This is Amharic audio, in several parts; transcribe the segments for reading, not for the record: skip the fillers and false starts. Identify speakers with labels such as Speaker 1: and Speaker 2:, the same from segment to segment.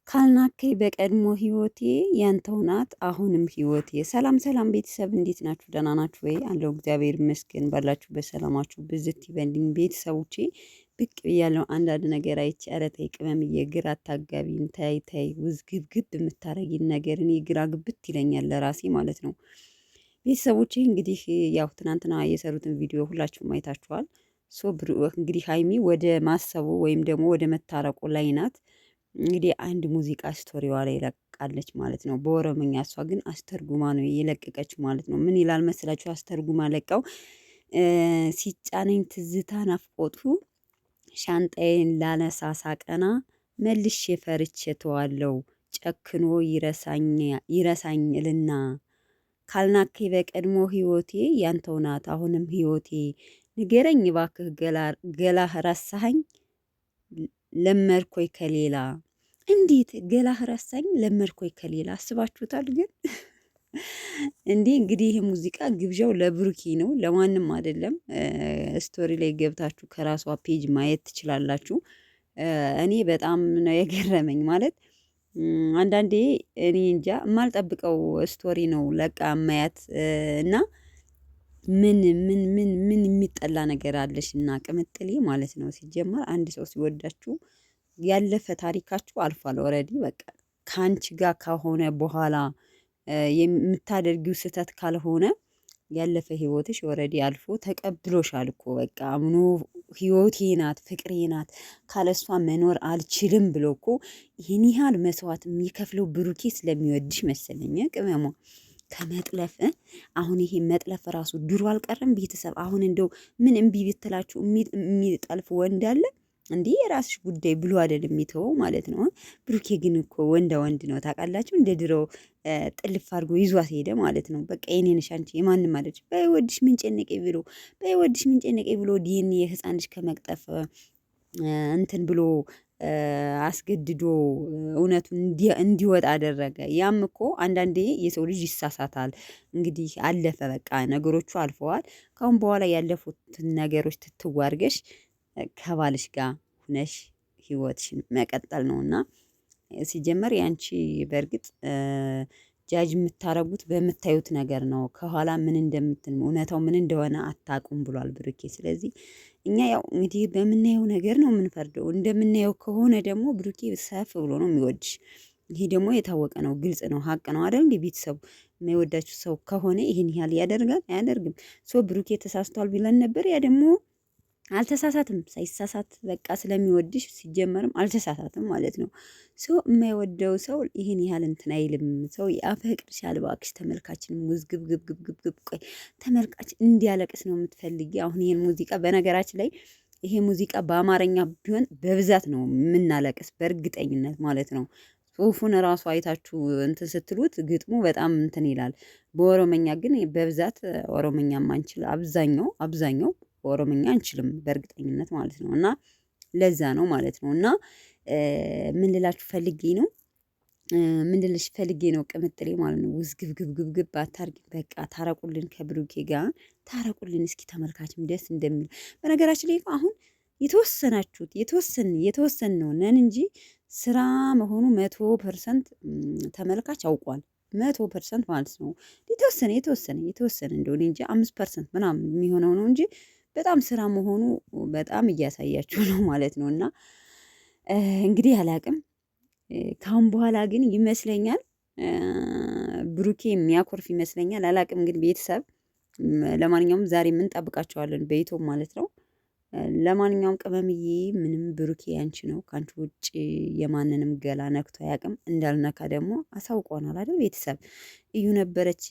Speaker 1: ካልናከኝ በቀድሞ ህይወቴ ያንተው ናት አሁንም ህይወቴ። ሰላም ሰላም ቤተሰብ እንዴት ናችሁ? ደህና ናችሁ ወይ? አለው እግዚአብሔር ይመስገን። ባላችሁበት ሰላማችሁ ብዝት ይበልኝ ቤተሰቦቼ። ብቅ ብያለሁ። አንዳንድ ነገር አይቼ ኧረ ተይ ቅመምዬ ግራ አታጋቢን፣ ተይ ተይ ውዝግብግብ የምታረጊን ነገር እኔ ግራ ግብት ይለኛል ለራሴ ማለት ነው። ቤተሰቦቼ እንግዲህ ያው ትናንትና የሰሩትን ቪዲዮ ሁላችሁም አይታችኋል። እንግዲህ ሀይሚ ወደ ማሰቡ ወይም ደግሞ ወደ መታረቁ ላይ ናት። እንግዲህ አንድ ሙዚቃ ስቶሪዋ ላይ ለቃለች ማለት ነው በኦሮምኛ። እሷ ግን አስተርጉማ ነው የለቀቀችው ማለት ነው። ምን ይላል መሰላችሁ? አስተርጉማ ለቃው ሲጫነኝ ትዝታ ናፍቆቱ ሻንጣዬን ላነሳሳ ቀና መልሼ ፈርቼ ተዋለው ጨክኖ ይረሳኝ እልና ካልናኬ በቀድሞ ህይወቴ ያንተው ናት አሁንም ህይወቴ ንገረኝ እባክህ ገላህ ረሳኸኝ ለመድኮይ ከሌላ። እንዴት ገላህ ረሳኝ ለመድኮይ ከሌላ አስባችሁታል? ግን እንዴ እንግዲህ ይህ ሙዚቃ ግብዣው ለብሩኪ ነው ለማንም አይደለም። ስቶሪ ላይ ገብታችሁ ከራሷ ፔጅ ማየት ትችላላችሁ። እኔ በጣም ነው የገረመኝ ማለት አንዳንዴ እኔ እንጃ የማልጠብቀው ስቶሪ ነው ለቃ ማያት እና ምን የሚጠላ ነገር አለሽ እና ቅምጥሌ ማለት ነው። ሲጀመር አንድ ሰው ሲወዳችሁ ያለፈ ታሪካችሁ አልፏል። ኦልሬዲ በቃ ከአንቺ ጋር ከሆነ በኋላ የምታደርጊው ስህተት ካልሆነ ያለፈ ህይወትሽ ኦልሬዲ አልፎ ተቀብሎሻል እኮ በቃ አምኖ ህይወቴ ናት ፍቅሬ ናት ካለሷ መኖር አልችልም ብሎ እኮ ይህን ያህል መስዋዕት የሚከፍለው ብሩኬ ስለሚወድሽ መሰለኝ ቅመሟ ከመጥለፍ አሁን ይሄ መጥለፍ ራሱ ድሮ አልቀረም። ቤተሰብ አሁን እንደው ምን እምቢ ብትላችሁ የሚጠልፍ ወንድ አለ እንዴ? የራስሽ ጉዳይ ብሎ አይደል የሚተወው ማለት ነው። ብሩኬ ግን እኮ ወንድ ነው ታውቃላችሁ። እንደ ድሮ ጥልፍ አድርጎ ይዟት ሄደ ማለት ነው። በቃ የኔ ነሽ አንቺ የማንም አለች በይወድሽ ምን ጨነቀኝ ብሎ ዲኤንኤ የህፃን ልጅ ከመቅጠፍ እንትን ብሎ አስገድዶ እውነቱን እንዲወጣ አደረገ። ያም እኮ አንዳንዴ የሰው ልጅ ይሳሳታል። እንግዲህ አለፈ በቃ ነገሮቹ አልፈዋል። ካሁን በኋላ ያለፉትን ነገሮች ትትዋርገሽ ከባልሽ ጋር ሁነሽ ህይወትሽን መቀጠል ነውና ሲጀመር ያንቺ በእርግጥ ጃጅ የምታረጉት በምታዩት ነገር ነው። ከኋላ ምን እንደምትል እውነታው ምን እንደሆነ አታውቁም ብሏል ብሩኬ። ስለዚህ እኛ ያው እንግዲህ በምናየው ነገር ነው የምንፈርደው። እንደምናየው ከሆነ ደግሞ ብሩኬ ሰፍ ብሎ ነው የሚወድሽ። ይሄ ደግሞ የታወቀ ነው፣ ግልጽ ነው፣ ሀቅ ነው አይደል? እንደ ቤተሰቡ የማይወዳችሁ ሰው ከሆነ ይህን ያህል ያደርጋል አያደርግም? ሶ ብሩኬ ተሳስቷል ቢለን ነበር። ያ ደግሞ አልተሳሳትም። ሳይሳሳት በቃ ስለሚወድሽ ሲጀመርም አልተሳሳትም ማለት ነው። ሰው የማይወደው ሰው ይህን ያህል እንትን አይልም። ሰው ያፈቅርሻል እባክሽ። ተመልካችንም ውዝግብግብግብግብ ቆይ ተመልካች እንዲያለቅስ ነው የምትፈልጊ? አሁን ይህን ሙዚቃ በነገራችን ላይ ይሄ ሙዚቃ በአማርኛ ቢሆን በብዛት ነው የምናለቅስ በእርግጠኝነት ማለት ነው። ጽሁፉን እራሱ አይታችሁ እንትን ስትሉት ግጥሙ በጣም እንትን ይላል። በኦሮመኛ ግን በብዛት ኦሮመኛ ማንችል አብዛኛው ኦሮምኛ አንችልም በእርግጠኝነት ማለት ነው። እና ለዛ ነው ማለት ነው። እና ምን ልላችሁ ፈልጌ ነው ምን ልልሽ ፈልጌ ነው ቅምጥሌ ማለት ነው። ውዝግብግብግብ አታርጊ። በቃ ታረቁልን፣ ከብሩኬ ጋር ታረቁልን። እስኪ ተመልካችም ደስ እንደሚል በነገራችን ላይ አሁን የተወሰናችሁት የተወሰን ነው ነን እንጂ ስራ መሆኑ 100% ተመልካች አውቋል። 100% ማለት ነው። የተወሰነ እንደሆነ እንጂ 5% ምናምን የሚሆነው ነው እንጂ በጣም ስራ መሆኑ በጣም እያሳያችሁ ነው ማለት ነው። እና እንግዲህ አላቅም ካሁን በኋላ ግን ይመስለኛል ብሩኬ የሚያኮርፍ ይመስለኛል። አላቅም ግን ቤተሰብ ለማንኛውም ዛሬ እንጠብቃቸዋለን በዩቲዩብ ማለት ነው። ለማንኛውም ቅመምዬ ምንም ብሩኬ ያንቺ ነው፣ ከአንቺ ውጭ የማንንም ገላ ነክቶ አያውቅም። እንዳልነካ ደግሞ አሳውቀናል አይደል? ቤተሰብ እዩ ነበረች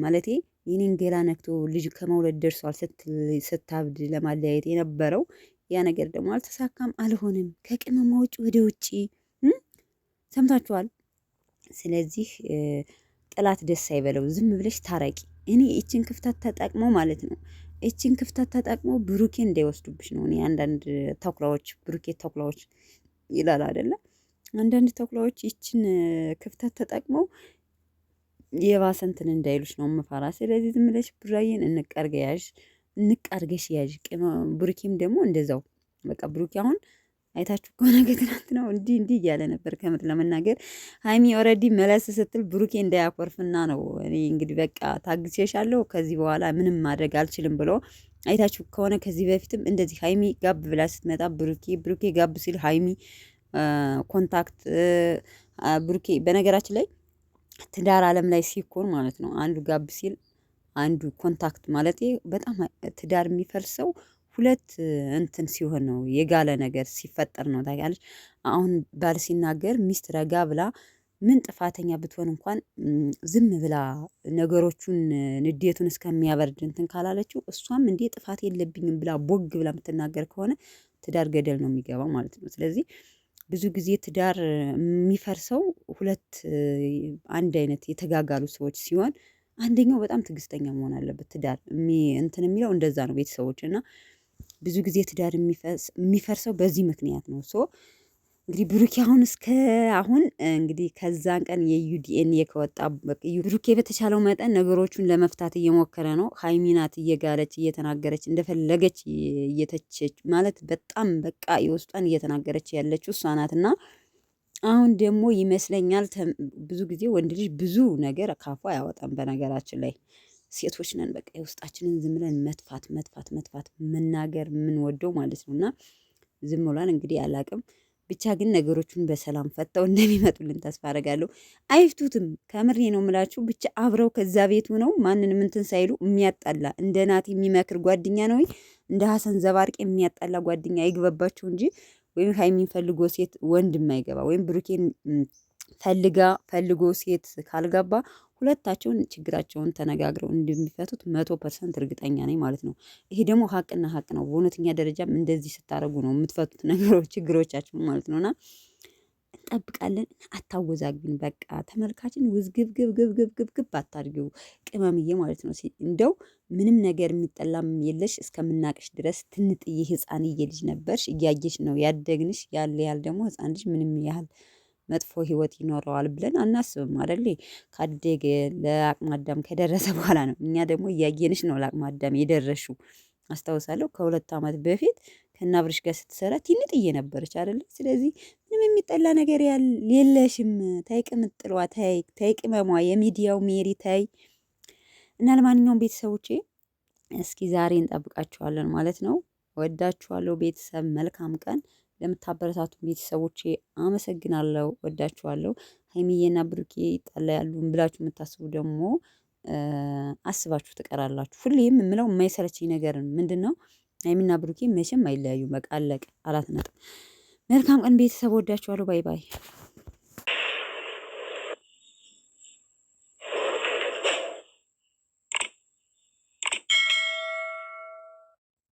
Speaker 1: ማለቴ የኔን ገላ ነክቶ ልጅ ከመውለድ ደርሷል ስታብድ ለማለያየት የነበረው ያ ነገር ደግሞ አልተሳካም፣ አልሆንም። ከቅመማ ውጭ ወደ ውጭ ሰምታችኋል። ስለዚህ ጥላት ደስ አይበለው፣ ዝም ብለሽ ታረቂ። እኔ ይችን ክፍተት ተጠቅሞ ማለት ነው ይችን ክፍተት ተጠቅሞ ብሩኬ እንዳይወስዱብሽ ነው። እኔ አንዳንድ ተኩላዎች ብሩኬ ተኩላዎች ይላል አይደለ? አንዳንድ ተኩላዎች ይችን ክፍተት ተጠቅመው የባሰ እንትን እንዳይሉሽ ነው የምፈራ። ስለዚህ ዝም ብለሽ ብራዬን እንቀርገሽ ያዥ። ብሩኬም ደግሞ እንደዛው በቃ ብሩኬ አሁን አይታችሁ ከሆነ ከትናንት ነው እንዲህ እያለ ነበር። ከምር ለመናገር ሀይሚ ኦልሬዲ መለስ ስትል ብሩኬ እንዳያኮርፍና ነው እኔ እንግዲህ በቃ ታግሴሻለሁ ከዚህ በኋላ ምንም ማድረግ አልችልም ብሎ አይታችሁ ከሆነ ከዚህ በፊትም እንደዚህ ሀይሚ ጋብ ብላ ስትመጣ ብሩኬ ጋብ ሲል ሀይሚ ኮንታክት ብሩኬ በነገራችን ላይ ትዳር አለም ላይ ሲኮን ማለት ነው አንዱ ጋብ ሲል አንዱ ኮንታክት ማለት በጣም ትዳር የሚፈልሰው ሁለት እንትን ሲሆን ነው የጋለ ነገር ሲፈጠር ነው ታውቂያለሽ። አሁን ባል ሲናገር ሚስት ረጋ ብላ ምን ጥፋተኛ ብትሆን እንኳን ዝም ብላ ነገሮቹን ንዴቱን እስከሚያበርድ እንትን ካላለችው እሷም እንዴ ጥፋት የለብኝም ብላ ቦግ ብላ የምትናገር ከሆነ ትዳር ገደል ነው የሚገባው ማለት ነው። ስለዚህ ብዙ ጊዜ ትዳር የሚፈርሰው ሁለት አንድ አይነት የተጋጋሉ ሰዎች ሲሆን አንደኛው በጣም ትዕግስተኛ መሆን አለበት። ትዳር እንትን የሚለው እንደዛ ነው ቤተሰቦች እና ብዙ ጊዜ ትዳር የሚፈርሰው በዚህ ምክንያት ነው። ሶ እንግዲህ ብሩኬ አሁን እስከ አሁን እንግዲህ ከዛን ቀን የዩዲኤንኤ ከወጣ ብሩኬ በተቻለው መጠን ነገሮቹን ለመፍታት እየሞከረ ነው። ሀይሚ ናት እየጋለች እየተናገረች እንደፈለገች እየተቸች ማለት በጣም በቃ የውስጧን እየተናገረች ያለችው እሷ ናት እና አሁን ደግሞ ይመስለኛል ብዙ ጊዜ ወንድ ልጅ ብዙ ነገር ካፉ አያወጣም። በነገራችን ላይ ሴቶች ነን በቃ የውስጣችንን ዝም ብለን መጥፋት መናገር የምንወደው ማለት ነው እና ዝም ብለን እንግዲህ አላቅም ብቻ ግን ነገሮቹን በሰላም ፈተው እንደሚመጡልን ተስፋ አደርጋለሁ። አይፍቱትም ከምሬ ነው የምላችሁ። ብቻ አብረው ከዛ ቤት ሆነው ማንንም እንትን ሳይሉ የሚያጣላ እንደ ናት የሚመክር ጓደኛ ነው እንደ ሀሰን ዘባርቅ የሚያጣላ ጓደኛ አይግባባቸው እንጂ ወይም ሀይሚን ፈልጎ ሴት ወንድ የማይገባ ወይም ብሩኬን ፈልጎ ሴት ካልገባ ሁለታቸውን ችግራቸውን ተነጋግረው እንደሚፈቱት 100% እርግጠኛ ነኝ ማለት ነው። ይሄ ደግሞ ሀቅና ሀቅ ነው። በእውነተኛ ደረጃም እንደዚህ ስታደርጉ ነው የምትፈቱት ነገሮች ችግሮቻችሁን ማለት ነውና እንጠብቃለን። አታወዛግብን። በቃ ተመልካችን ውዝግብግብግብግብግብ አታድርጊው ቅመምዬ ማለት ነው። እንደው ምንም ነገር የሚጠላም የለሽ እስከምናቅሽ ድረስ ትንጥዬ ህፃንዬ ልጅ ነበርሽ። እያየሽ ነው ያደግንሽ። ያህል ደግሞ ህፃን ልጅ ምንም ያህል መጥፎ ህይወት ይኖረዋል ብለን አናስብም አይደል? ካደገ ለአቅመ አዳም ከደረሰ በኋላ ነው። እኛ ደግሞ እያየንሽ ነው ለአቅመ አዳም የደረሽው። አስታውሳለሁ ከ2 ዓመት በፊት ከናብርሽ ጋር ስትሰራ ትንጥዬ ነበረች አይደለ? ስለዚህ ምንም የሚጠላ ነገር የለሽም። ታይ ቅምጥሏ፣ ታይ ቅመሟ፣ የሚዲያው ሜሪ ታይ እና ለማንኛውም ቤተሰቦቼ እስኪ ዛሬ እንጠብቃችኋለን ማለት ነው። ወዳችኋለሁ ቤተሰብ። መልካም ቀን። ለምታበረታቱ ቤተሰቦቼ አመሰግናለሁ። ወዳችኋለሁ። ሀይሚዬና ብሩኬ ይጣላሉ ብላችሁ የምታስቡ ደግሞ አስባችሁ ትቀራላችሁ። ሁሌም የምለው የማይሰለችኝ ነገር ምንድነው? ሀይሚና ብሩኬ መቼም አይለያዩም። በቃ አለቀ። 4 ነጥብ። መልካም ቀን ቤተሰብ። ወዳችኋለሁ። ባይ ባይ